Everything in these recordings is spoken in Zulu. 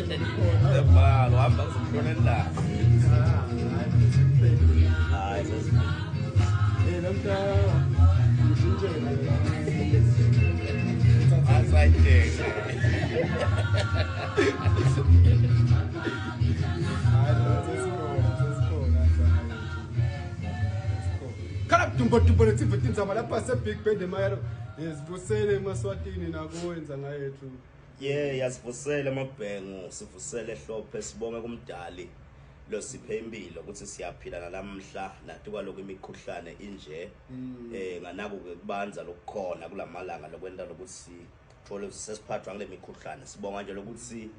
Malo, I'm not supporting that. That's like this. Khala mdumbadumbane tiveti ndzaba lapha se-Big Band emayalo yesivusele emaswatini nakuwenza ngayethu. Yeah, yasivusele amabhengu, sivusele ehlophe sibonge kumdali lo siphe impilo ukuthi siyaphila nalamhla nathi kwaloko imikhuhlane inje nganaku ke kubanza lokukhona kulamalanga lokwenda lokuthi sithole sesiphathwa ngale mikhuhlane sibonga nje lokuthi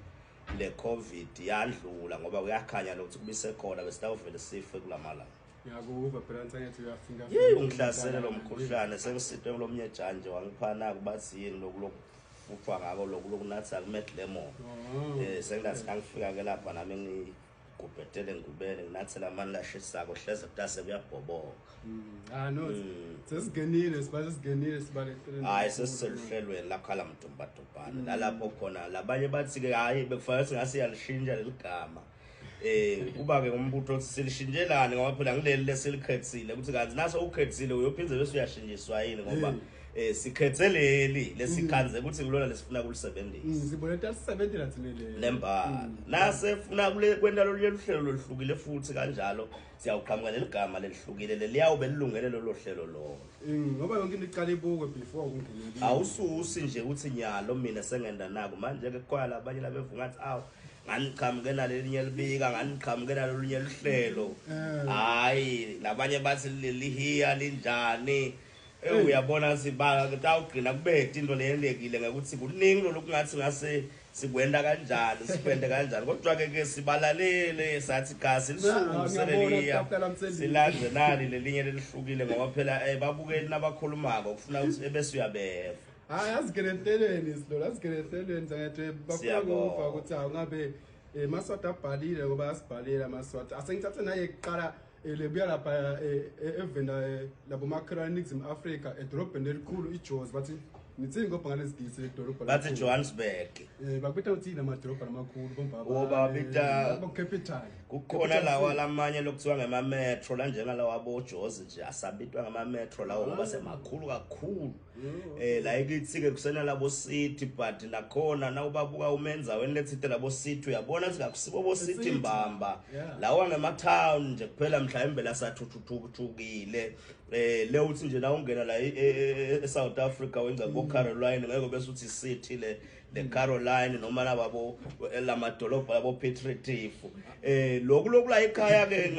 le COVID yandlula ngoba kuyakhanya lokuthi kubise khona besitawuvele sife kulamalanga. Ngiyakuva phela ngithi uyafika. Yey ungihlasele lo mkhuhlane sengisitwe kulomnye janje wangiphana kubathi yini lokufwa ngako lokunatha kumet lemon. Sengathi ngifika ke lapha nami ngigubhetele ngubele nginathela amalahle sako hleze kutase kuyabhoboka. No. Sesigenile sibale. Hayi sesiseluhlelweni la Khala mdumbadumbane. Lalapho khona labanye bathi ke hayi bekufanele singase yalishintsha leligama. Kuba ke umbutho othi silishintshelane ngoba phela ngileli lesilikhethile ukuthi kanti naso ukhethile uyophinze bese uyashintshiswa yini ngoba sikhethe leli lesikhanze ukuthi ngilona lesifuna kulisebenzisa. Sibona ukuthi asisebenzela thina le. Lembala. Nase funa kule kwenda lolu hlelo loluhlukile futhi kanjalo siyawuqhamuka leligama lelihlukile leliyawube lilungele lo hlelo lo. Ngoba yonke into iqala ibukwe before kungenile. Awususi nje ukuthi nyalo mina sengenda naku manje ke kwala abanye labevunga athi awu nganiqhamuke nalelinye libika nganiqhamuke nalolunye lihlelo. Hayi labanye bathi lelihiya linjani. Uyabona sibala kutawugcina kubethe into leyendekile ngekuthi kuningi lokungathi ngase sikwenda kanjani sikwende kanjani kodwa ke sibalalele sathi kasi lisukuseleliya silanze nali lelinye lelihlukile ngoba phela babukeli nabakhulumako kufuna ukuthi ebese uyabeva. Hayi asigereteleni isilo asigereteleni zangathi bafuna ukufa ukuthi awungabe maswati abhalile ngoba asibhalile amaswati asengithathe naye eqala lebuya lapha evenda labo makronism Africa edorobheni elikhulu iJozi bathi nithi ngoba ngalezigisi edorobha bathi Johannesburg bakubetha uthi namadorobha amakhulu bombaba oba bita capital kukhona lawa lamanye lokuthiwa ngema metro la njengalawa aboJozi nje asabitwa ngama metro lawo ngoba semakhulu kakhulu la ikithi ke kusena labo city but nakhona na ubabuka umenza wenlethite labo city uyabona ukuthi akusibo bo city mbamba lawa ngema town nje kuphela mhlawumbe la sathuthukile le uthi nje la ungena la eSouth Africa wenza ko Caroline ngeke bese uthi city le Caroline noma lababo lamadolobha labo Petritif lokhu la ekhaya ke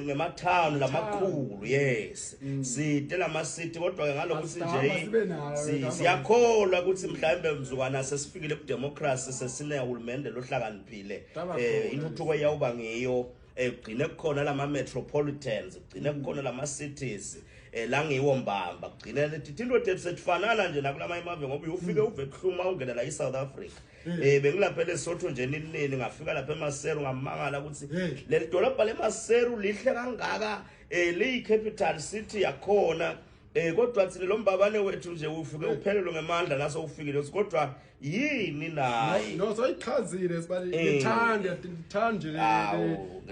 ngema town lamakhulu yes sitela ama city kodwa ke ngalokuthi nje siyakholwa ukuthi mhlawumbe mzukwana sesifikile ku democracy sesine uhulumende lohlakaniphile intuthuko yawuba ngiyo ugcine kukhona lama metropolitans ugcine kukhona lama cities la ngiwo mbamba ugcine lethi into etsetfanana nje nakulama imave ngoba uyufike uve kuhluma ungena la eSouth Africa bengilapha leSotho nje nini ngafika lapha eMaseru ngamangala ukuthi leli dolobha leMaseru lihle kangaka leyi capital city yakhona kodwa thina lo mbabane wethu nje ufike uphelelo ngemandla naso ufikile kodwa yini nayi no soyichazile sibali ngithanda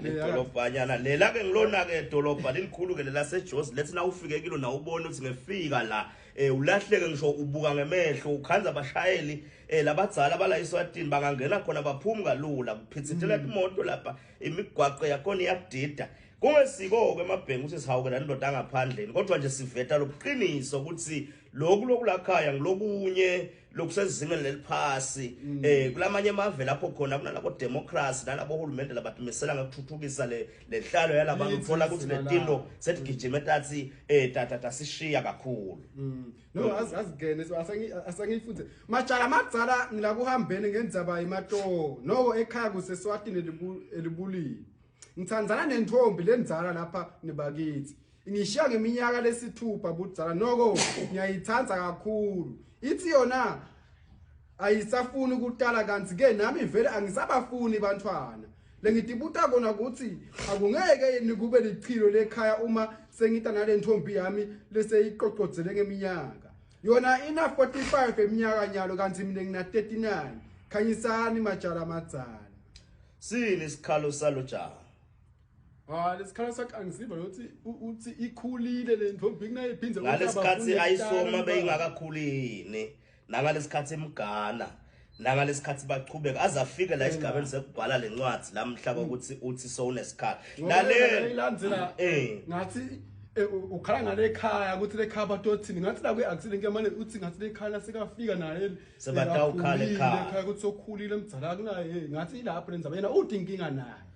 le dolobhanyana lela ke ngilona ke dolobha lelikhulu ke laseJozi lethi na ufike kilo na ubone ukuthi ngefika la ulahleke ngisho ubuka ngemehlo ukhanza abashayeli labadzala bala eSwatini bangangena khona baphuma kalula kuphithithela imoto lapha imigwaqo yakhona iyadida kungesiko ke emabhengu ukuthi sihawuke landoda ngaphandleni kodwa nje siveta lobuqiniso ukuthi lokulakhaya ngilokunye lokusezingeni leliphasi kulamanye amave lapho khona kunalabo democracy nalabo hulumende labadumisela ngokuthuthukisa lehlalo yalabantu uthola ukuthi letinto setigijima etathi tata sishiya kakhulu no asingene asangifunze majala amadzala ngila kuhambeni ngenzaba imato no ekhaya kuseSwatini elibulile ngithandzana nentombi lenzala lapha nibakithi ngishiya ngeminyaka lesithupha budzala noko ngiyayithanza kakhulu ithi yona ayisafuni ukutala kanti ke nami vele angisabafuni bantwana lengitibuta kona ukuthi akungeke nikube lichilo lekhaya uma sengita nale ntombi yami leseyiqoqodzele ngeminyaka yona ina 45 eminyaka nyalo kanti mina ngina 39 khanyisani majala amadzala sini isikhalo salo jaha lesikhala sakhe angisiva uthi ikhulile le ntombi kunayiphinze ngalesikhathi ayisoma beyingakakhulini nangalesikhathi emgana nangalesikhathi bachubeka azafike la esigabeni sekubhala lencwadi lamhla ukuthi uthi sowunesikhala lale ilandzela ngathi ukhala ngale ekhaya ukuthi lekhaya batothini ngathi la kwe-accident ke manje uthi ngathi lekhaya sekafika naye sebatawukhala ekhaya ukuthi sokhulile emdzala kunaye ngathi ilapho lenzaba yena uthi inkinga naye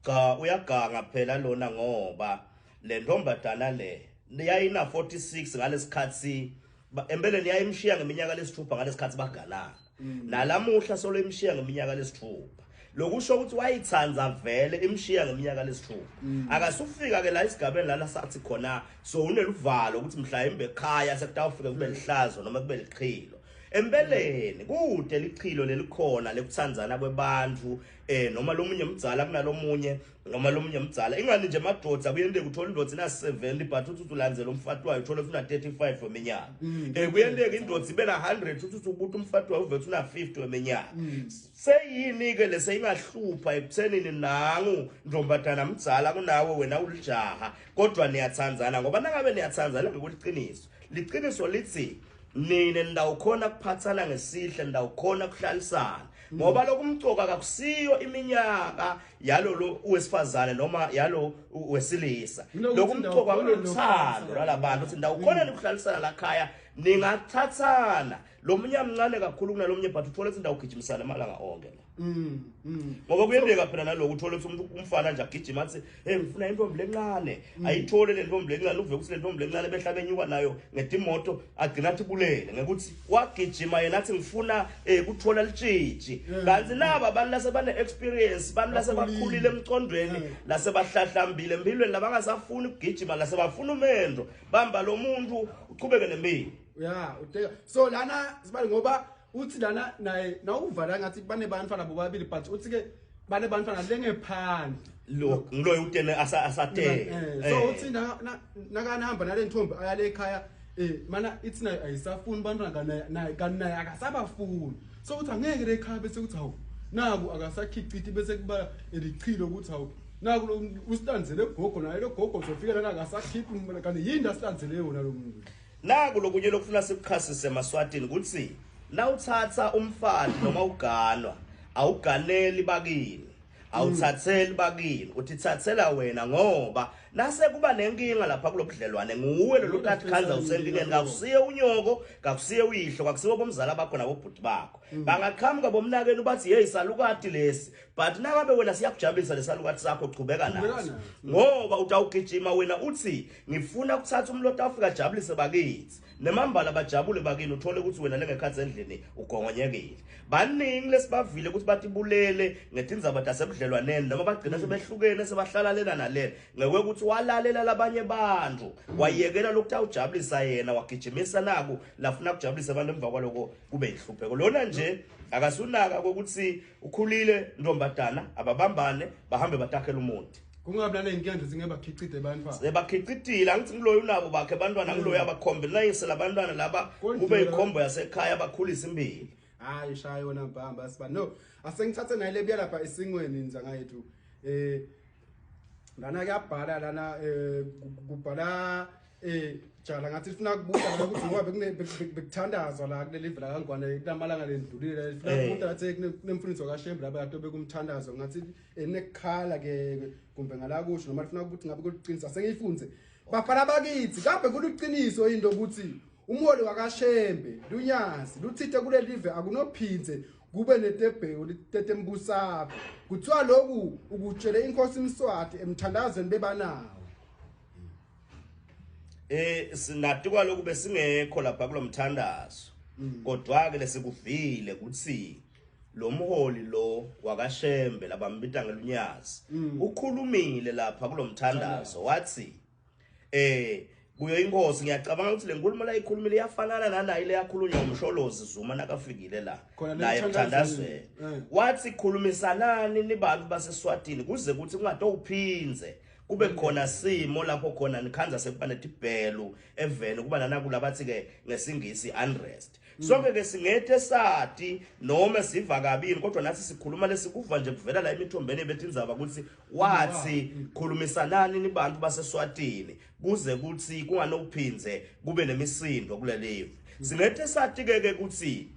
cha uyaganga phela lona ngoba le ntombadana le yayina 46 ngalesikhathi empeleni yayimshiya ngeminyaka lesithupha ngalesikhathi baganana nalamuhla solo imshiya ngeminyaka lesithupha lokusho ukuthi wayithanza vele imshiya ngeminyaka lesithupha akasufika ke la isigabeni lana sathi khona so uneluvalo ukuthi mhlawumbe ekhaya sekutawufika kube lihlazo noma kube liqhilo empeleni kude liqhilo lelikhona lekuthandzana kwebantu noma lomunye umdzala kunalomunye noma lomunye umdzala ingani nje madoda kuyende kuthola indoda ina 70 but uthi ulandzela umfati wayo uthola ufuna 35 weminyaka kuyende indoda ibe na 100 uthi ubuthi umfati wayo uvethu una 50 weminyaka seyini ke lese ingahlupha ekuthenini nangu ntombatana mdzala kunawe wena ulijaha kodwa niyathandzana ngoba nangabe niyathandzana ngekuliqiniso liqiniso lithi nine ndawukhona kuphathana ngesihle ndawukhona kuhlalisana ngoba lokumcoka akusiyo iminyaka yalo wesifazane noma yalo wesilisa lokumcoka kunothando lalabantu ukuthi ndawukhona nikuhlalisana la khaya ningathathana lo mnyamncane kakhulu kunalomunye but uthole ukuthi ndawugijimisana amalanga onke ngoba kuyendeka phela naloko uthole ukuthi umfana nje agijima athi ngifuna intombi lencane ayithole le ntombi lencane uve ukuthi le ntombi lencane behlabe enyuka nayo ngedimoto agcina athi bulele ngekuthi wagijima yena athi ngifuna ukuthola litshitshi kanti naba abantu lase bane experience abantu lase bakhulile emcondweni lase bahlahlambile empilweni labangasafuni ukugijima lase bafuna umendo bamba lo muntu uqhubeke nempilo uteka so lana sibali ngoba uthi lana naye nawuvala ngathi bane bantwana bobabili but uthi ke bane bantwana lengephandle lo ngiloyo utene asate so uthi nakana hamba nale ntombi ayale ekhaya mana ithi naye ayisafuni bantwana naye akasabafuni so uthi angeke le ekhaya bese uthi hawu naku akasakhiciti bese kuba elichilo ukuthi hawu naku lo usitandzele gogo naye lo gogo uzofika lana akasakhiphi kanti yini asitandzele yona lo muntu naku lokunye lokufuna sikukhasise emaswatini ukuthi nawuthatha umfati noma uganwa awuganeli bakini awuthatheli bakini uthi thathela wena ngoba nase kuba nenkinga lapha kulobudlelwane nguwe lo lukathi khanza usenkingeni kakusiye unyoko kakusiye uyihlo kakusiwe bomzala bakho nabobhuti bakho bangaqhamuka bomnakeni bathi hey salukati lesi but nakabe wena siyakujabulisa lesalukati sakho uchubeka naso ngoba utawugijima wena uthi ngifuna ukuthatha umlota afika jabulise bakithi nemambala bajabule bakini uthole ukuthi wena lengekhathi endlini ugongonyekile baningi lesibavile ukuthi bathi bulele ngetindzaba tasebudlelwaneni noma bagcina sebehlukene sebahlala lena nalena ngeke ukuthi walalela labanye bantu wayekela lokutha ujabulisa yena wagijimisa naku lafuna kujabulisa abantu emva kwaloko kube ihlupheko lona nje akasunaka ukuthi ukhulile ntombadana ababambane bahambe batakhela umuntu kungabi nale inkinga zingebakhicide bantwana sebakhicitile angithi ngiloyo unabo bakhe abantwana ngiloyo abakhombelise labantwana laba kube ikhombo yasekhaya bakhulisa impilo hayi shaya yona mbamba siba no asengithathe naye lebuya lapha esingweni nzanga yethu lana kuyabhala lana kubhala jala ngathi sifuna kubuza ukuthi ngoba bekuthandazwa la kuleli vela kangwane kunamalanga lendlulile sifuna kubuza ngathi kunemfundisi kaShembe laba kade bekumthandazo ngathi nekhala ke kumbe ngala kusho noma sifuna ukuthi ngabe kuliqinisa sengiyifunze bafana bakithi kambe kuliqiniso into ukuthi umholi wakaShembe lunyazi luthithe kuleli live akunophinze kube netebhewu litetembusa kuthiwa lokhu ukutshele inkosi iMswati emthandazweni bebanawo sinathi kwaloku besingekho lapha kulomthandazo kodwa ke lesikuvile ukuthi lo mholi lo wakaShembe labambita ngelunyazi ukhulumile lapha kulomthandazo wathi kuyo inkosi ngiyacabanga ukuthi le nkulumo la ikhulumile iyafanana nanayo le yakhulunywa umsholozi Zuma nakafikile la naye emthandazweni wathi khulumisanani nibantu baseSwatini kuze ukuthi kungatophinze kube khona simo lapho khona nikhanza sekuba netibhelu evene kuba nanakulabathi ke ngesingisi unrest sonke ke singethe sati noma siva kabini kodwa nathi sikhuluma lesikuva nje kuvela la emithombeni bethi indzaba ukuthi wathi khulumisanani nibantu baseSwatini kuze kuthi kunganophinze kube nemisindo kulelive singethe sati ke ukuthi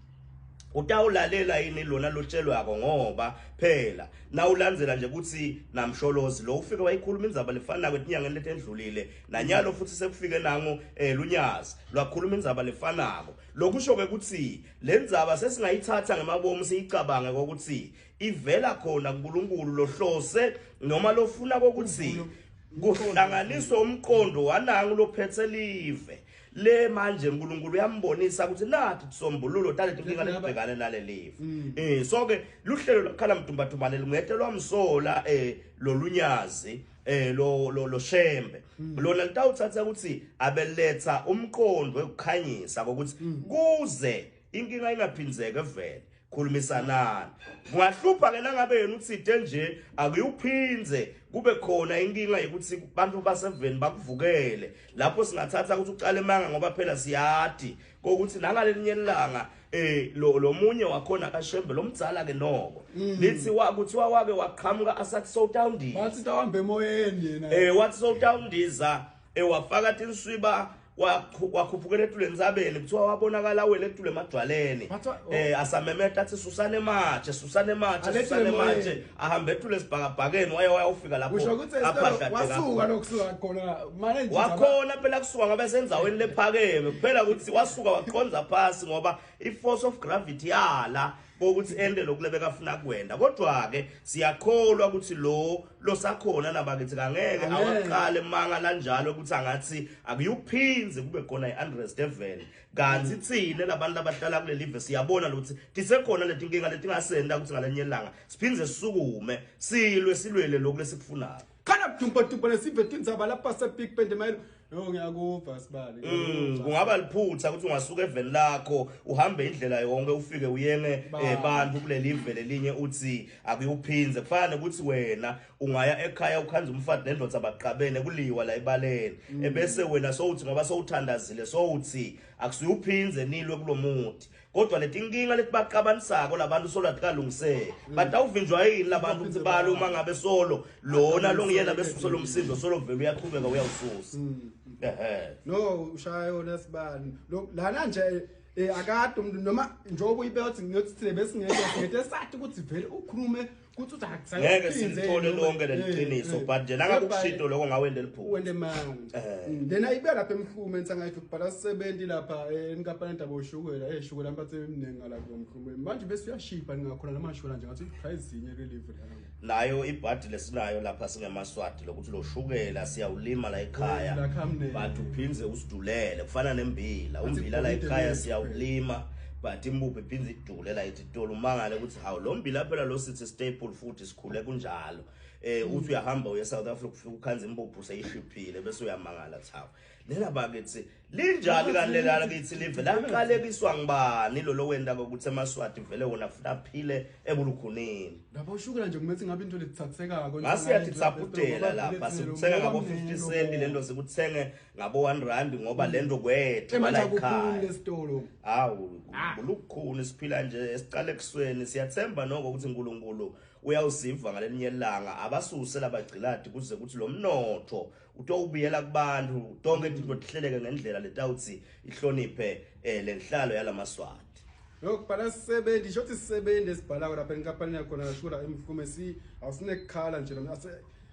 utawulalela yini lona lotshelwako ngoba phela nawulandzela nje ukuthi namsholozi lo ufike wayikhuluma indzaba lefana kwetinyanga letendlulile nanyalo futhi sekufike nango lunyazi lwakhuluma indzaba lefanako lokusho ke ukuthi lendzaba sesingayithatha ngemabomu siyicabange ukuthi ivela khona kuNkulunkulu lohlose noma lofuna ukuthi kuhlanganiswe umqondo wanangu lophethe live le manje uNkulunkulu uyambonisa ukuthi nathi tisombululo taleti inkinga lebhekane nalelive so ke luhlelo lokhala mdumbadumbane lingetelwa msola lolunyazi lo shembe lona litawuthatha ukuthi abeletha umqondo ekukhanyisa ukuthi kuze inkinga ingaphinzeke vele khulumisanani kungahlupha ke nangabe yena uthide nje akuyuphinze kube khona inkinga ukuthi abantu baseveni bakuvukele lapho singathatha ukuthi uqale manga ngoba phela siyadi kokuthi nangalelinye ilanga lo munye wakhona kaShembe lomdzala ke noko lithi kuthiwa wake waqhamuka asathi sowutawundiza bathi tawambe emoyeni yena wathi sowutawundiza wafaka tinswiba wakhuphukela etuleni zabeni kuthiwa wabonakala wele etule emadwaleni asamemeta athi susane matshe ahambe etule esibhakabhakeni wayawufika lapho wasuka lokusuka khona manje wakhona phela kusuka ngabe senzaweni lephakeme kuphela ukuthi wasuka waqhonza phansi ngoba iforce of gravity yala bokuthi ende lokulebeka afuna kwenda kodwa ke siyakholwa ukuthi lo sakhona nabakithi kangeke awaqale manga lanjalo ukuthi angathi akuyuphinze kube khona iunrest event kanti thina labantu abahlala kule live siyabona ukuthi tisekhona leti inkinga leti ngasenda ukuthi ngalenye ilanga siphinze sisukume silwele lokho lesikufunayo kana mdumbadumbane sivethe indzaba lapha seBig Bend mayelo ngiyakuva sibali kungaba liphutha ukuthi ungasuka eveni lakho uhambe indlela yonke ufike uyenge abantu kule live lelinye uthi akuyuphinze kufana ukuthi wena ungaya ekhaya ukhanza umfati nendodza abaqabene kuliwa la ebaleni ebese wena sowuthi ngoba sowuthandazile sowuthi akusuyuphinze nilwe kulomuthi kodwa leti inkinga leti baqabanisako labantu solo atikalungiseke batawuvinjwa yini labantu ukuthi balo uma ngabe solo lona longiyena besuso lomsindo solo vele uyaqhubeka uyawususa no ushayo nesibani lana nje akade umuntu noma njengoba uyibethi ngiyothi besingeke sathi ukuthi vele ukhulume kuthi uthi ngeke silithole lonke leliqiniso but nje nangabe kushito lokho ngawende liphupho wende manje lena ibe lapha emhlumeni sangayithi ukubhala sisebenzi lapha enkampani endaba oshukela shukela mpathe eminingi lapha emhlumeni manje bese uyashipa ningakhona namashukela nje ngathi price zinye relief nayo ibhadi lesinayo lapha singemaswati lokuthi lo shukela siyawulima la ekhaya but uphinze usidulele kufana nembila umbila la ekhaya siyawulima but impuphu iphinze idule la ititolo umangale ukuthi hawu lo mbila phela lo sithi staple futhi sikhule kunjalo uthi uyahamba uye South Africa ufika ukhanza impuphu seyishiphile bese uyamangala thawu lela bakithi linjalo kanilelana kithi live la qalekiswa ngibani lo wenda ukuthi emaswati vele wona futhi aphile ebulukhunini lapho ushukela nje kumethi ngabe into letithathekako ngasiyathi tsaputela lapha sikuthenga ngabo 50 cent lento sikuthenge ngabo 1 rand ngoba lento kwethu manje akukhulu lesitolo hawu bulukhuni siphila nje esiqale kusweni siyathemba noko ukuthi uNkulunkulu uyawusiva ngalelinye ilanga abasuse labagciladi kuze kuthi lo mnotho utowubuyela kubantu tonke into lihleleke ngendlela letawuthi ihloniphe lenhlalo yalamaswati lokubhala sisebenzi shothi sisebenzi esibhala lapha enkampani yakho nashula emfume awusine Khala nje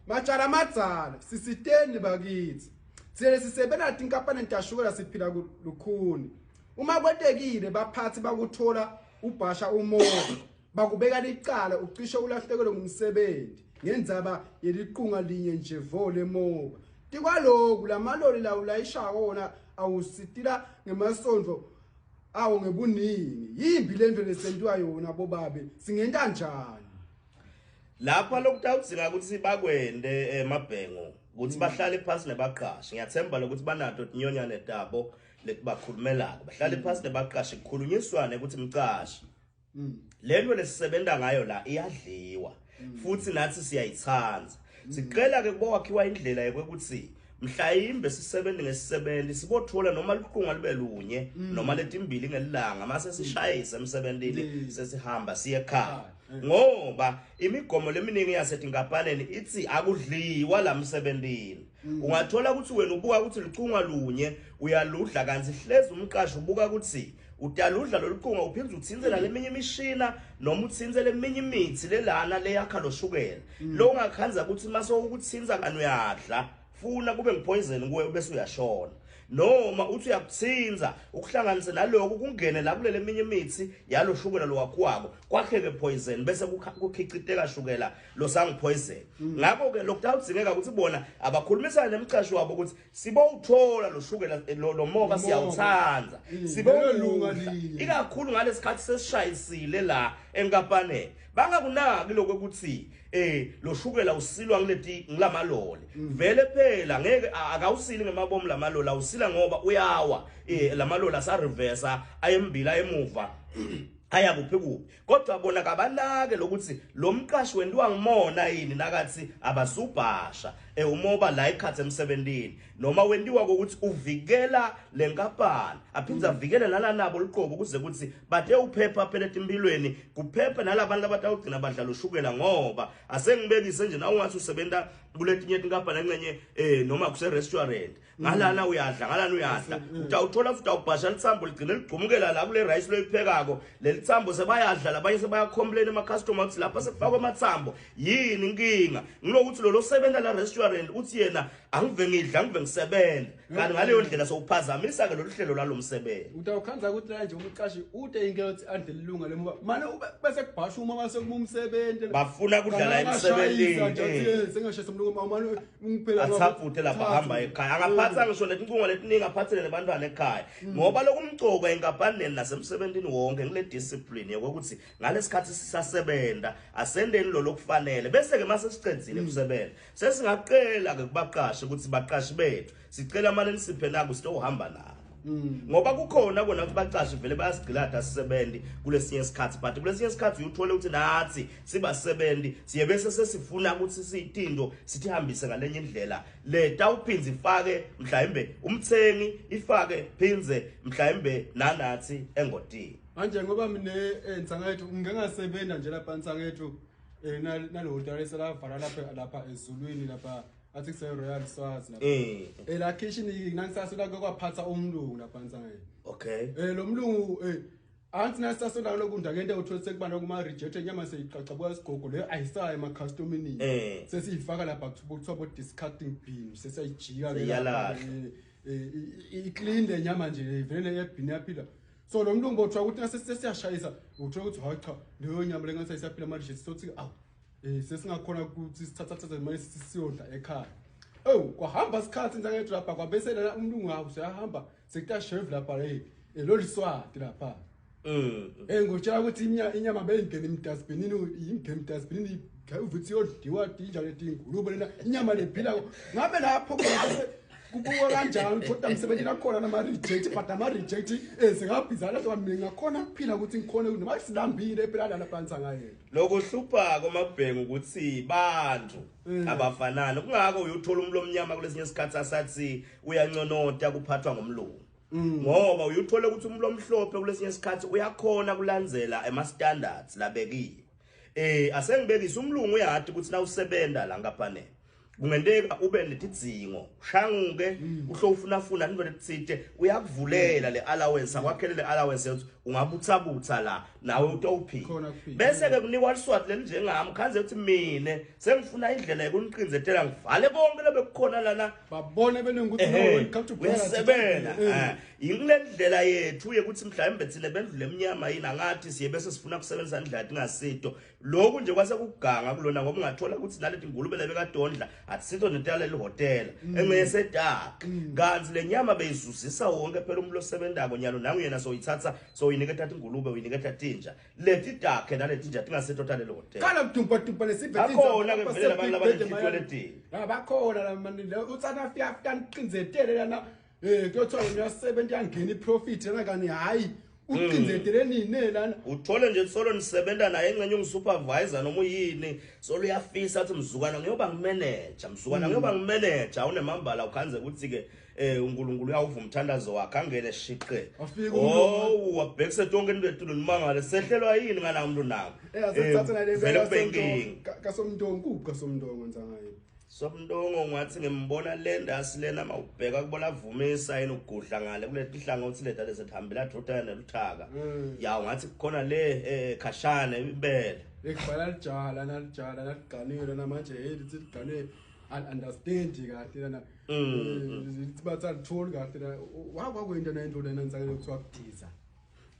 matshala madzala sisiteni bakithi sele sisebenza nathi inkampani entashukela siphila lukhuni uma kwetekile baphathi bakuthola ubhasha umoya bakubeka licala ucishe ulahlekelwe ngumsebenzi ngendzaba yeliqunga linye nje vole moba tikwaloku lamaloli la ulayisha wona awusitila ngemasondlo awu ngebuningi yimbi lento lesentiwa yona bobabe singenta njani lapha lokutawudzinga ukuthi bakwende emabhengo ukuthi bahlale phansi nebaqashi ngiyathemba lokuthi banato tinyonyane tabo letibakhulumelako bahlale phansi nebaqashi kukhulunyiswane ukuthi mcashi lento lesisebenta ngayo la iyadliwa futhi nathi siyayitsanza Sicela ke kuba wakhiwa indlela yokuthi mhlawumbe sisebenze ngesisebenzi sibothola noma liqhunga libe lunye noma letimbili ngelanga mase sishayise emsebenzini sesihamba siye ekhaya ngoba imigomo leminingi yasetinkampaneni ithi akudliwa la msebenzini ungathola ukuthi wena ubuka ukuthi liqhunga lunye uyaludla kanti hlezi umqashi ubuka ukuthi utaludla loluqhunga uphinza uthinzela leminye imishina noma uthinzele eminye imithi lelana leyakha loshukela lo ungakhanza ukuthi mase ukuthinza kanu uyadla funa kube ngipoison kuwe bese uyashona noma uthi uyakuthinza ukuhlanganisa naloko kungene la kulele eminye imithi yalo shukela lo wakwako kwakheke poison bese kukhiciteka shukela lo sang poison ngakho ke lokudawudzingeka ukuthi bona abakhulumisana nemcashi wabo ukuthi sibowuthola lo shukela lo moba siyawuthanza sibowulunga ikakhulu ngalesikhathi sesishayisile la enkampaneni bangakunaki lokho ukuthi lo shukela usilwa ngilamaloli vele phela ngeke akawusili ngemabomu lamaloli usila ngoba uyawa lamaloli asa reverse ayembila emuva aya kuphi kuphi kodwa bona kabanake lokuthi lo mqashi wendiwa ngimona yini nakathi abasubhasha umoba la ikhathe emsebenzini noma wendiwa ukuthi uvikela lenkampani aphinza avikele nalanabo liqobo kuze ukuthi bathe uphepha phela etimpilweni kuphepha nalabantu abatawugcina badla loshukela ngoba asengibekise nje na ungathi usebenza kuletinye tinkampani encenye noma kuse restaurant ngalana uyadla utawuthola futhi awubhasha lithambo ligcine ligqumukela la kule rice loyiphekako lelithambo sebayadla labanye sebayacomplain ama customer ukuthi lapha sekufakwe amathambo yini inkinga ngilokuthi lo sebenza la restaurant uthi yena angive ngidla ngive ngisebenza kanti ngaleyo ndlela sowuphazamisa ke lo hlelo lalomsebenzi utawukhanza ukuthi la nje umqashi ude inke uthi andle lilunga lemuba manje bese kubhasha uma mase kumsebenzi bafuna kudlala emsebenzini sengashesa umlungu manje ngiphela athaputhe lapha hamba ekhaya angaphatha ngisho letinkungu letiningi aphathele nebantwana ekhaya ngoba lokumgcoka enkampaneni nasemsebenzini wonke ngile discipline yokuthi ngalesikhathi sisasebenza asendeni lo lokufanele bese ke mase sicedzile umsebenzi sesingaqela ke kubaqashi ukuthi baqashi bethu sicela manje nisiphe naku sitohamba nabo ngoba kukhona bona kubaqashi vele bayasigcilada sisebenzi kulesinye isikhathi but kulesinye isikhathi uyothole ukuthi nathi sibasebenzi siye bese sesifuna ukuthi siyithindo sithi hambise ngalenye indlela le tawuphinza ifake mhlawumbe umthengi ifake phinze mhlawumbe nanathi engodini manje ngoba mina ensangayethu ngingasebenza nje lapha ensangayethu nalo daresa la vala lapha ezulwini lapha athi kuse Royal Swazi lapha la kitchen nangisasula kwaphatha umlungu lapha nsangayethu okay lo mlungu anti nasasula lokunda ngento uthole sekubana kuma reject inyama seyiqaqabuka isigogo le ayisayi ema customini sesiyifaka lapha kuthiwa discarding bin sesiyijika ke clean le nyama nje vele ebin yaphila so lo mlungu bothwa ukuthi sesiyashayisa uthola ukuthi hayi cha leyo nyama lengathi isaphila manje sizothi awu sesingakhona ukuthi sithatha manje sisiyodla ekhaya kwahamba isikhathi nzangethu lapha kwabese la umlungu hawo siyahamba sekutha chef lapha lo liswati lapha ngotshela ukuthi inyama beyingena emdustbinini ingena emdustbinini uvithi yodiwa dinja letingulubo lena inyama lephila ngabe lapho kubuka kanjani kodwa umsebenzi lakhona nama reject but ama reject singabhizana so mina ngakhona kuphila ukuthi ngikhona ukuthi masilambile phela lapha nsangayethu lokuhlupha komabhengu ukuthi bantu abafanana kungako uyothola umlo omnyama kulesinye isikhathi asathi uyanconota kuphathwa ngomlungu ngoba uyothola ukuthi umlo omhlophe kulesinye isikhathi uyakhona kulandzela ama standards labekiwe asengibekisa umlungu uyahati ukuthi na usebenda la ngaphane kungenteka ube netidzingo shanguke uhlofuna nivele tsite uyakuvulela le allowance akwakhele le allowance yokuthi ungabutsabutsa la nawe utawuphila bese ke kunikwa liswati lenjengami khanze ukuthi mina sengifuna indlela yokuniqinzetela ngivale bonke lebekukhona lana babone benenguthi no come to sebenza yingile ndlela yethu ukuthi mhlawumbe thina bendlule eminyama yini ngathi siye bese sifuna kusebenzisa indlela tingasito lokhu nje kwase kuganga kulona ngoba ungathola ukuthi naleti ngulube lebekadondla atisito netala le hotel engese dark kanzi lenyama beyizuzisa wonke phela umlo osebenzako nyalo nangu yena soyithatha soyiniketha ingulube uyiniketha tinja leti dark naleti tinja tingasito tale le hotel kala mdumba lesibhethi akhona ke vele abantu labanithitwe leti bakhona la mani utsana afika niqinzetele lana kuyothiwa uyasebenza yangena iprofit lana kani hayi uqinzetele nini lana uthole nje solo nisebenza naye engcenye ungisupervisor noma uyini solo uyafisa athi mzukwana ngiyoba ngimanager mzukwana ngiyoba ngimanager unemambala ukhanze ukuthi ke uNkulunkulu uyawuva umthandazo wakhe angene shiqe wabhekise tonke into nimangale sehlelwa yini ngana umuntu nawo asathatha nale vele kube inkinga kasomndongo kasomndongo nzangayo somndongo ngathi ngimbona lendasi lena mawubheka kubola vumisa yini ukugudla ngale kuleti hlanga uthi leta lesihambela drotana neluthaka yawo ngathi kukhona le khashane ibele ekubhala lijala naliganile namanje lithi ligane understand kahle lana bathi tholi kahle la wakwenta nento lena nzakele kuthiwa kudiza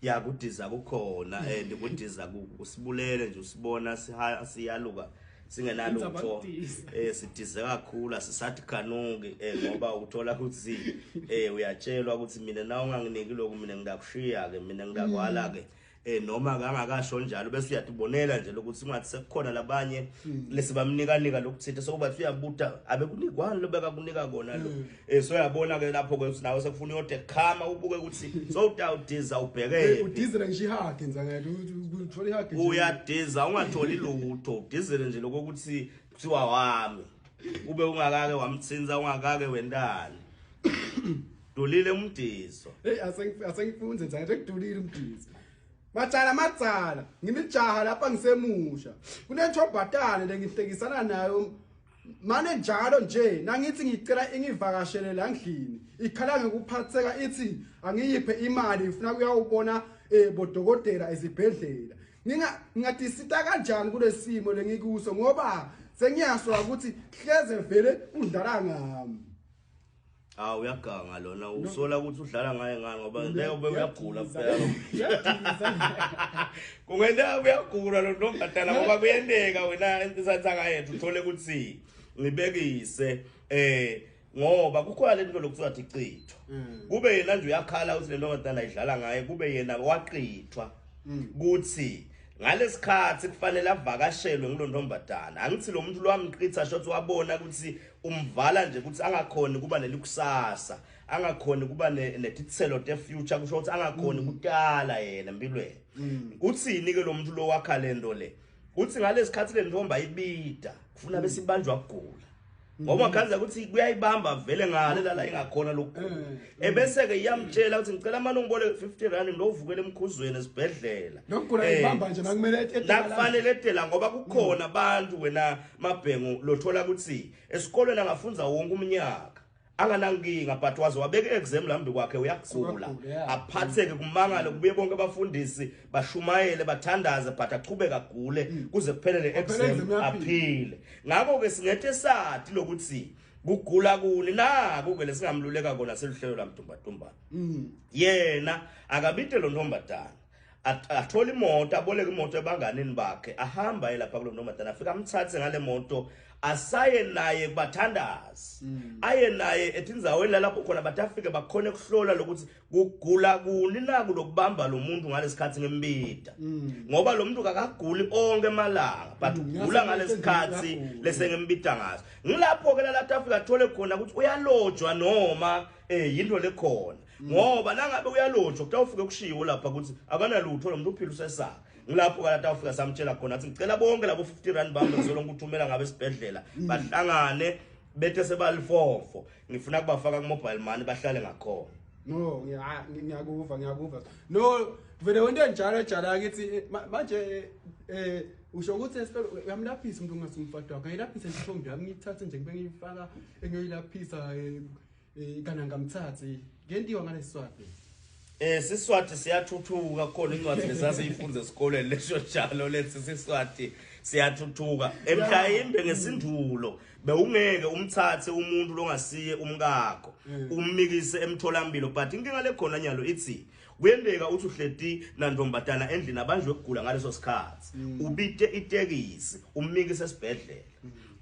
ya kudiza kukhona and kudiza usibulele nje usibona siyaluka singenalutho sidize kakhulu asisathi kanuki ngoba uthola ukuthi uyatshelwa ukuthi mina na unganginiki lokho mina ngidakushiya ke mina ngidakwala ke noma kangakasho njalo bese uyatibonela nje lokuthi ungathi sekukhona labanye lesibamnika lokuthithe sokuba uyabuta abekunikwani lobeka kunika kona lo so uyabona ke lapho ke nawe sekufuna yode khama ubuke ukuthi so utawudiza ubheke udizela ngisho ihage nzangela uthola ihage uyadiza ungatholi lutho udizele nje lokuthi kuthiwa wami ube ungakake wamthinza ungakake wendani dulile umdizo asengifunze nzangela ekudulile umdizo Matsala ngimijaha lapha ngisemusha kunentobhatane lengihlekisana nayo manje njalo nje nangithi ngicela ingivakashele la endlini ikhala ngekuphatheka ithi angiyiphe imali ifuna kuyawubona bodokotela ezibhedlela ngingadisita kanjani kulesimo lengikuso ngoba sengiyaswa ukuthi hleze vele udlala ngami uyaganga lona usola ukuthi udlala ngaye ngani ngoba leyo uyagula phela kungena uyagula lo ntombatana ngoba kuyendeka wena intsatha yethu uthole ukuthi ngibekise ngoba kukhona lento lokuthiwa icitho kube yena nje uyakhala ukuthi le ntombatana idlala ngaye kube yena waqithwa kuthi ngalesikhathi kufanele avakashelwe ngilo ntombatana angithi lo muntu lwamqitha shothi wabona ukuthi umvala nje ukuthi angakhoni kuba nelikusasa angakhoni kuba netithelo te future kusho ukuthi angakhoni kutala yena empilweni uthini ke lo muntu lo wakha lento le uthi ngalesikhathi le ntomba ibida kufuna besibanjwa ukugula ngoba khanza ukuthi kuyayibamba vele ngale la ingakhona lokho ebese ke iyamtshela ukuthi ngicela manje ungibole 50 rand ndovukele emkhuzweni esibhedlela nokugula ibamba nje nakumele nakufanele etela ngoba kukhona abantu wena mabhengu lothola ukuthi esikolweni angafunza wonke umnyaka anganankinga but waze wabeka exam lambi kwakhe uyagula aphatheke kumangalo kubuye bonke abafundisi bashumayele bathandaze but achubeka gule kuze kuphelele exam aphile ngakho ke singethe sathi lokuthi kugula kuni naku ke lesingamluleka kona seluhlelo lamdumbadumbane yena akabide lo ntombatana athola imoto aboleka imoto ebanganeni bakhe ahamba lapha kulo ntombatana afika amthathe ngale moto asaye naye kubathandazi aye naye etindzaweni lapho khona batafike bakhona ukuhlola lokuthi kugula kuni naku lokubamba lo muntu ngalesikhathi ngembida ngoba lo muntu kakaguli onke emalanga but ugula ngalesikhathi lesengembida ngaso ngilapho ke latafika athole khona ukuthi uyalojwa noma yinto lekhona ngoba nangabe uyalojwa kutawufike kushiwo lapha ukuthi akanalutho lo muntu uphila usesaka ngilapho kalata ufika samtshela khona athi ngicela bonke labo 50 rand bambe ngizolonga ukuthumela ngabe esibhedlela bahlangane bethe sebalifofo ngifuna kubafaka ku mobile money bahlale ngakhona no ngiyakuva no vele wento njalo akithi manje usho ukuthi uyamlaphisa umuntu ongasimfata wakhe ayilaphisa intombi yami ngithathe nje ngibe ngifaka engiyilaphisa kana ngamthathe ngentiwa ngalesiswati siswati siyathuthuka khona incwadi lesasiyifunza esikoleni lesho njalo lethi siswati siyathuthuka emhlawumbe ngesindulo bewungeke umthathe umuntu longasiye umkakho ummikise emtholampilo but inkinga lekhona nyalo ithi kuyendeka uthi uhleti nantombatana endlini abanjwe ukugula ngaleso sikhathi ubite itekisi ummikise esibhedlela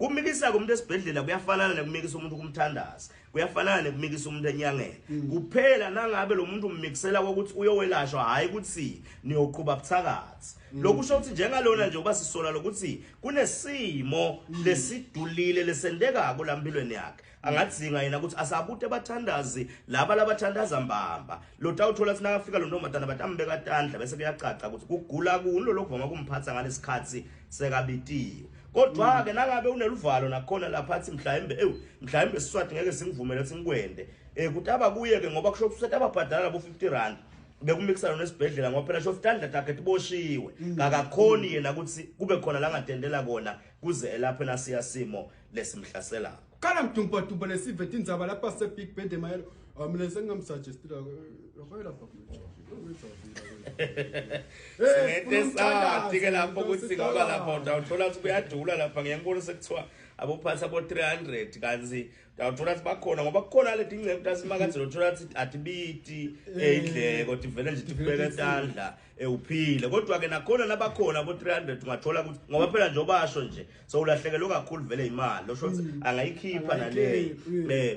kumikisa kumuntu esibhedlela kuyafanana nekumikisa umuntu kumthandaza kuyafanana nekumikisa umuntu enyangeni kuphela nangabe lo muntu ummikisela ukuthi uyowelashwa hayi ukuthi niyoqhuba buthakathi lokusho ukuthi njengalona nje uba sisola lokuthi kunesimo lesidulile lesendekako lampilweni yakhe angadzinga yena ukuthi asabute abathandazi laba labathandaza mbamba lo tawuthola sina afika lo ntombazana batambeka tandla bese kuyacaca ukuthi kugula kulo lokuvama kumphatha ngalesikhathi sekabitiwe kodwa ke nangabe uneluvalo nakhona lapha athi mhlawumbe siswati ngeke singivumele ukuthi ngikwende kutaba kuye ke ngoba kusho ukuthi ababhadala labo 50 rand bekumikisana nesibhedlela ngoba phela shofitandla takhe tiboshiwe ngakakhoni yena ukuthi kube khona la ngatendela kona kuze lapha nasiyasimo lesimhlasela kana mdumbadumbane lesivethe indzaba lapha se Big Band emayelo mina sengamsuggestila yaqala lapha Sinetesati ke lapho ukuthi ngoba lapho uthola ukuthi kuyadula lapha ngiyangibona sekuthiwa abophatha abo 300 kanzi uthola ukuthi bakhona ngoba kukhona leti ingcebo tasimakazi uthola ukuthi atibiti endleko tivele nje tibeke tandla uphile kodwa ke nakhona nabakhona abo 300 ungathola ukuthi ngoba phela nje obasho nje so ulahlekelwe kakhulu vele imali lo shothi angayikhipha nale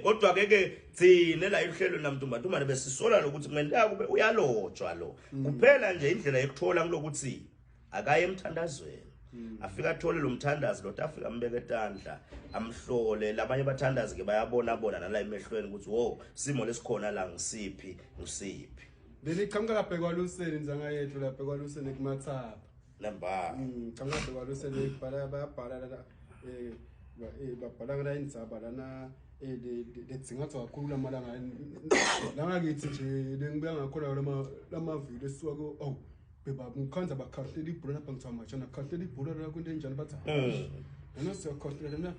kodwa ke thine la ihlelo namntumbadumbane besisola lokuthi ngentaka kube uyalotshwa lo kuphela nje indlela yokuthola kulokuthi akaye emthandazweni afika athole lo mthandazi lo afika ambeke tandla amhlole labanye abathandazi ke bayabona nala emehlweni ukuthi wo simo lesikhona la ngisiphi Beliqhamuka lapha kwaLuseni nzanga yethu lapha kwaLuseni kumathapha namba qhamuka lapha kwaLuseni bayabhala la babhala ngala indzaba lana letsingathi kakhulu lamalanga langakithi nje lengibuya ngakhona lamavideo esiwa ko beba ngikhanza bakhahlele ibhola lapha ngithiwa machana khahlele ibhola la kwento enjani bathi yena siyakhohlela lana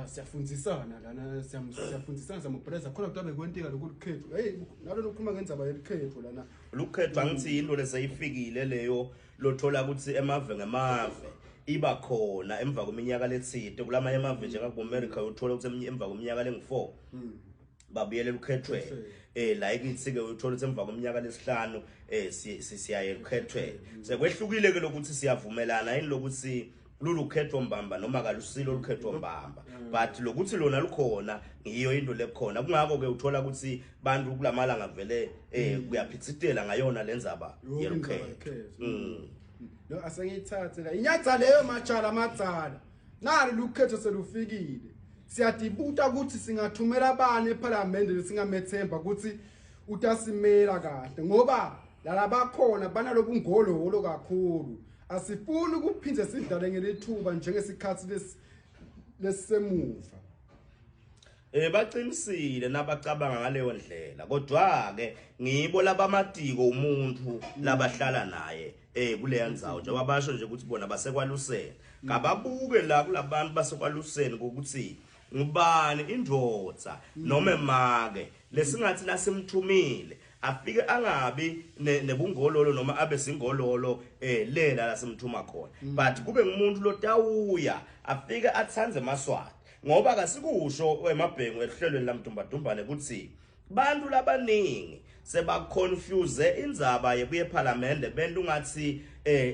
siyafundisana lana siyafundisana samabhreza khona kutabe kwenteka lokukhetho nalo lokhuluma ngenzaba yelikhetho lana lokukhetho angithi into lesayifikile leyo lothola ukuthi emave ngemave iba khona emva kweminyaka lethide kulamanye emave njengako America uthola ukuthi emva kweminyaka lengu4 babuyele lukhethwe la ikithi ke uthola ukuthi emva kweminyaka lesihlanu siyaye lukhethwe sekwehlukile ke lokuthi siyavumelana yini lokuthi lulukhethwa mbamba noma kalusilo lukhethwa mbamba but lokuthi lona lukhona ngiyo into lekhona kungako ke uthola ukuthi bantu kulamalanga vele kuyaphithitela ngayona lenzaba yelukhetho no asengithathe la inyatsa leyo machala amadzala nalo lukhetho selufikile siyadibuta ukuthi singathumela abane eParliament lesingamethemba ukuthi utasimela kahle ngoba lalabakhona banalobungololo kakhulu asifuni ukuphindze sidlale ngelithuba njengesikhathi lesemuva baqinisile nabacabanga ngaleyo ndlela kodwa ke ngibo labamatiko umuntu labahlala naye kuleya ndzawo njengoba basho nje ukuthi bona basekwaluseni ngababuke la kulabantu basekwaluseni ukuthi ngubani indvodza noma emake lesingathi nasimthumile afike angabi nebungololo noma abe singololo lela lasimthuma khona but kube ngumuntu lotawuya afike atsanze maswati ngoba akasikusho emabhengu ehlelweni lamntumbadumbane ukuthi bantu labaningi sebaconfuse indzaba yebuye eParliament bento ungathi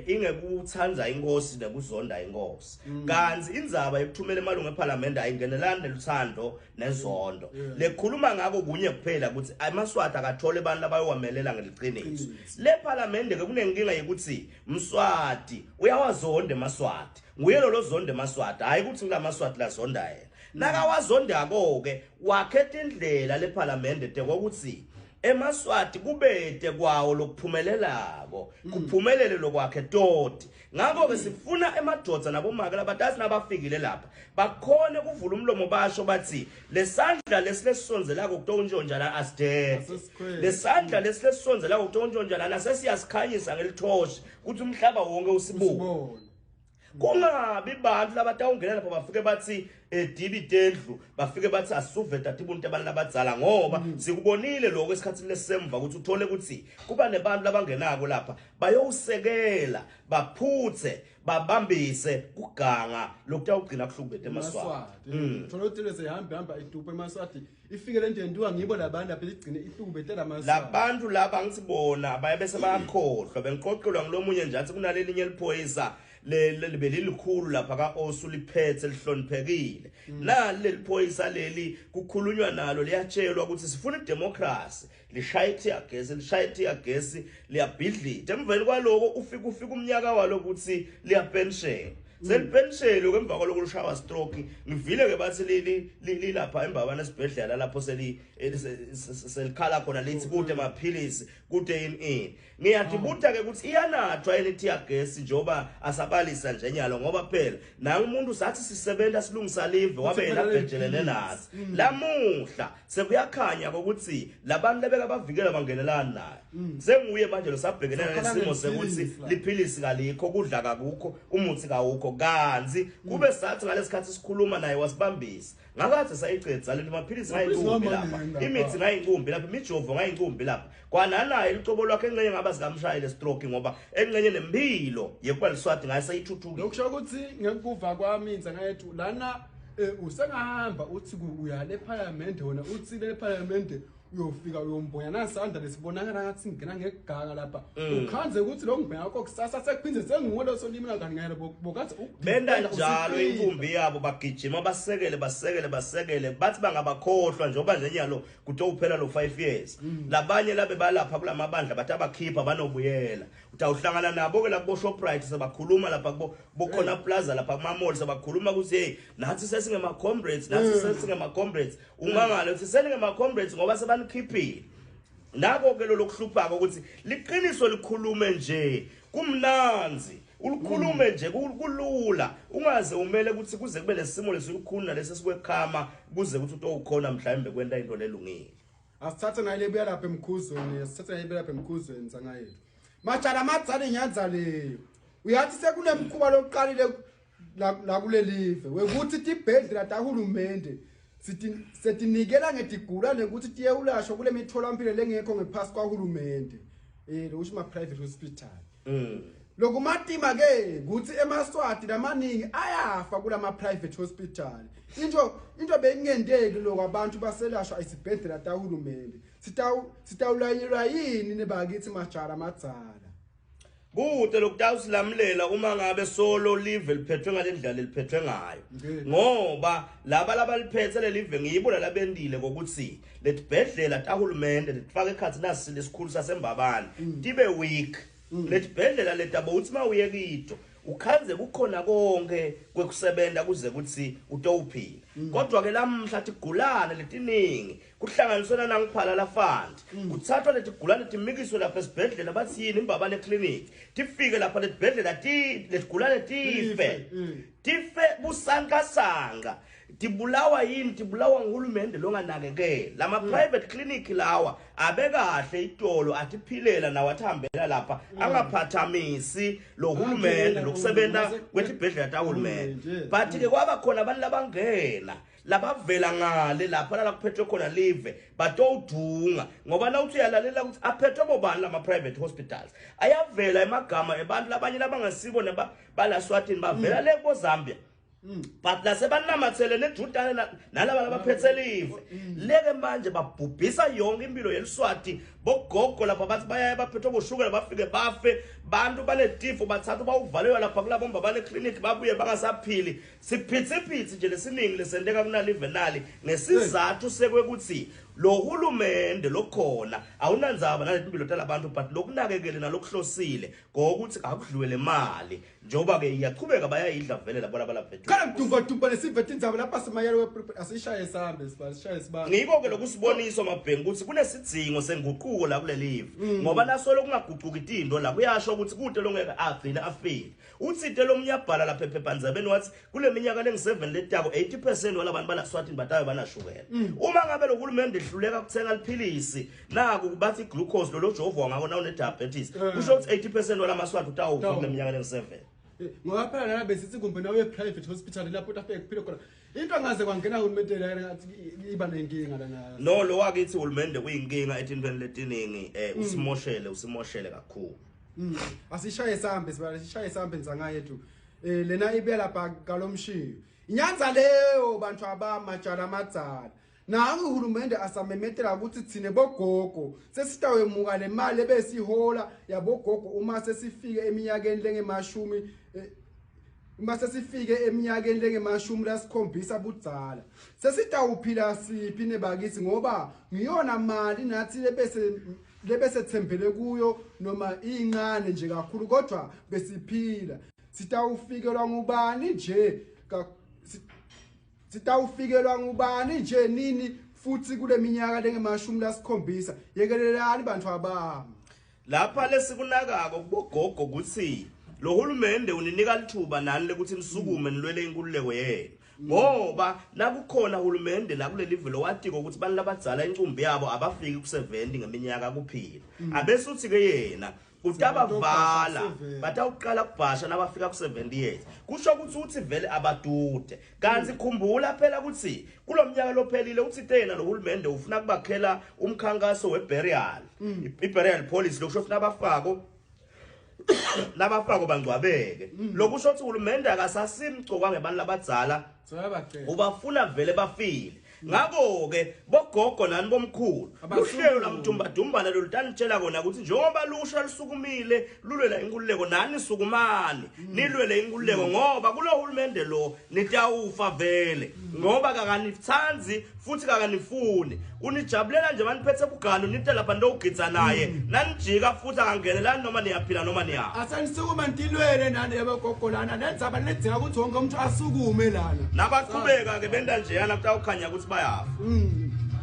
ingekuthanza inkosi nekuzonda inkosi kanzi indzaba yokuthumela emalungu eParliament ayingenelane luthando nezondo lekhuluma ngako kunye kuphela ukuthi amaswati akathole abantu labayowamelela ngeliqiniso leParliament ke kunenkinga yokuthi mswati uyawazonda emaswati nguye lo zonda emaswati hayi ukuthi ngulamaswati lazonda yena nakawazonda ke wakhetha indlela leParliament tekwakuthi emaswati kubete kwawo lokuphumelelako kuphumelele lokwakhe toti ngakho ke sifuna emadodza nabomake labatazi nabafikile lapha bakhone kuvula umlomo basho bathi lesandla lesilesonzelako kutonjonjana asidede lesandla lesilesonzelako kutonjonjana nasesiyasikhanyisa ngelithoshi ukuthi umhlaba wonke usibone kungabi bantu labatawungena lapha bafike bathi dividendlu bafike bathi asuveta tibuntu abantu labadzala ngoba sikubonile lokho esikhathini lesemva ukuthi uthole ukuthi kuba nebantu labangenako lapha bayowusekela baphuthe babambise kuganga lokutawugcina kuhlubete emaswati thola ukuthi sehamba iduphe emaswati ifike le njendiwa ngibo labantu lapha igcine ihlubete lamaswati labantu laba ngitsibona baye bese bayakhohlwa bengiqoqelwa ngilomunye nje athi kunalelinye eliphoyisa belilikhulu lapha kaOsu liphethe lihloniphekile na leli phoyisa leli kukhulunywa nalo liyatshelwa ukuthi sifuna idemocracy lishayithe agesi liyabhidlita emveni kwaloko ufika umnyaka walo ukuthi liyapension selipenshelo kemva kwaloko lushawa stroke ngivile ke bathi lilapha embabana esibhedlela lapho selikhala khona lithi kude amaphilisi kude in ngiyadibutha ke ukuthi iyanathwa elithi yagesi njoba asabalisa nje nyalo ngoba phela na umuntu sathi sisebenza silungisa live wabe elabhejelene nathi lamuhla sekuyakhanya ukuthi labantu lebeka bavikela bangenelana naye senguye manje lo sabhekelana nesimo sekuthi liphilisi kalikho kudla kakukho umuthi kawukho kanzi kube sathi ngalesikhathi sikhuluma naye wasibambisa ngakathi sayiqedza leli maphilisi ngayinkumbi lapha imithi ngayinkumbi lapha imijovo ngayinkumbi lapha kwananaye icobo lwakhe encenye ngaba sikamshayile stroke ngoba encenye nempilo yekwaliswadi ngayisayithuthuki lokusho ukuthi ngekuva kwami ngayethu lana usengahamba uthi uyale eParliament wona uthi le Parliament uyofika uyombhonya nasandla lesibonakala ngathi ngena ngeganga lapha ukhanze ukuthi lo ngibhenga yakho kusasa sekuphinde sengingolo solimela kanti ngayelo bokathi benda njalo inkumbi yabo bagijima basekele bathi bangabakhohlwa njengoba njenyalo kuthi uphela lo 5 years labanye labe balapha kulamabandla bathi abakhipha banobuyela utawuhlangana nabo ke lapho Shoprite sebakhuluma lapha bokhona plaza lapha kuma mall sebakhuluma ukuthi hey nathi sesingema comrades ungangale uthi sesingema comrades ngoba sebanikhiphile nabo ke lo lokuhluphaka ukuthi liqiniso likhulume nje kumnanzi ulikhulume nje kulula ungaze umele ukuthi kuze kube lesimo lesikhulu lesi sikwekhama kuze ukuthi utokhona mhlawumbe kwenta into lelungile asithathe naye lebuya lapha emkhuzweni sangayethu majala madzane nyanza leyo uyathi sekunemkhuba lokuqalile la kulelive wekuthi tibhedlela tahulumende setinikela ngedigula nekuthi tiyeulasho kule mitholampilo lengekho ngephasi kwahulumende lokusho ma private hospital lokumatima ke kuthi emaswati lamaningi ayafa kulama private hospital into bengiyendeki lokwabantu baselashwa isibhedlela tahulumende sitawulayelwa yini nebakithi majala madzala kude lokutawusilamulela uma ngabe solo live liphethwe ngalendlela liphethwe ngayo ngoba laba labaliphethe lelive ngiyibo labendile ngokuthi letibhedlela tahulumende litfaka ekhathi nasi lesikhulu sasembabane tibe weak letibhedlela letabo uthi mawuyekito ukhanze kukhona konke kwekusebenza kuze kuthi utowuphila kodwa ke lamhla tigulane letiningi kuhlanganiswana nangiphala la fund kuthathwa letigulane timikiswe lapha esibhedlela bathi yini imbabane clinic tifike lapha letibhedlela letigulane tife busankasanga tibulawa yini tibulawa nguhulumende longanakekela lama private clinic lawa abekahle itolo atiphilela nawo athambela lapha angaphathamisi lohulumende lokusebenza kwetibhedlela tahulumende but ke kwaba khona abantu labangena labavela ngale lapha la kuphethwe khona live batodunga ngoba na uthi uyalalela ukuthi aphethwe bobani lama private hospitals ayavela emagama ebantu labanye labangasibo balaswatini bavela le boZambia but la sebanamathele neJudan nalaba labaphethe live leke manje babhubhisa yonke impilo yeliswati bogogo lapha bathi bayaye baphethwe boshukela bafike bafe bantu banetifo bathatha bawuvalelwa lapha kulabomba bane clinic babuye bangasaphili siphithiphithi nje lesiningi lesendeka kunalive nali ngesizathu sekwekuthi lo hulumende lokhona awunandzaba naletimpilo talabantu but lokunakekele nalokuhlosile ngokuthi akudliwele imali njoba ke iyachubeka bayayidla vele labo labalaphethu kana dumba lesivethe indzaba lapha semayelo asishaye sambe sishaye sibanga ngiko ke lokusiboniso mabhengu ukuthi kunesidzingo senguquko la kulelive ngoba naso lokungaguquki into la kuyasho ukuthi kude longeke agcina afile utsite lomnyabhala lapha ephephandzabeni wathi kule minyaka lengi7 letako 80% walabantu balaswatini batayo banashukela uma ngabe lo hulumende hluleka kuthenga liphilisi naku bathi glucose lo jovo ngako nawo ne diabetes kusho ukuthi 80% walamaswati utawufa kule minyaka lengi7 ngoba phela nala besithi kumbe nawe private hospital lapho utafike kuphile khona into angaze kwangena uhulumende la ngathi iba nenkinga lana no lo wakithi uhulumende kuyinkinga etintweni letiningi usimoshele kakhulu asishaye sambe nzangayethu lena ibe lapha kalomshiyo inyanza leyo bantu abamajala amadzala nangu uhulumende asamemetela ukuthi thine bogogo sesitawemuka le mali ebesihola yabogogo uma sesifike eminyakeni lengemashumi uma sesifike eminyakeni lengemashumi lasikhombisa budzala sesitawuphila siphi nebakithi ngoba ngiyona mali nathi lebese thembele kuyo noma incane nje kakhulu kodwa besiphila sitawufikelwa ngubani nje nini futhi kule minyaka lengemashumi lasikhombisa yekelelani bantu abami lapha lesikunakako kubogogo ukuthi lo hulumende uninika lithuba nani lekuthi nisukume nilwele inkululeko yena ngoba nakukhona hulumende la kuleli velo watiko ukuthi bantu labadzala incumbi yabo abafiki ku70 ngeminyaka kuphila abese uthi ke yena utabavala batawuqala kubhasha nabafika ku70 years kusho ukuthi vele abadude kanti khumbula phela ukuthi kulomnyaka lophelile uthi tena lo hulumende ufuna kubakhela umkhankaso weburial iburial policy lokusho ufuna nabafako bangcwabeke lokusho ukuthi uhulumende akasasimgcoka ngebantu labadzala ubafuna vele bafile ngako ke bogogo nani bomkhulu luhlelo lamdumbadumbane lolutanitshela kona ukuthi njengoba lusha lisukumile lulwela inkululeko nani sukumani nilwele inkululeko ngoba kulo hulumende lo nitawufa vele ngoba kakanithanzi futhi kakanifuni unijabulela nje maniphethe bugalo nite lapha ndogitsa naye nanijika futhi akangenelani noma niyaphila noma niyafa asanisukuma ntilwele nani yabogogo lana nenzaba nedzinga ukuthi wonke umuntu asukume lana nabaqhubeka ke benda nje yana kutawukhanya ukuthi bayafa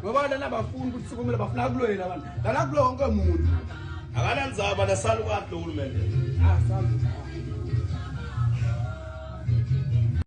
ngoba lana bafuna ukuthi sukumela bafuna kulwela abantu lana kulonke umuntu akananzaba lesala kwathi lo hulumende salu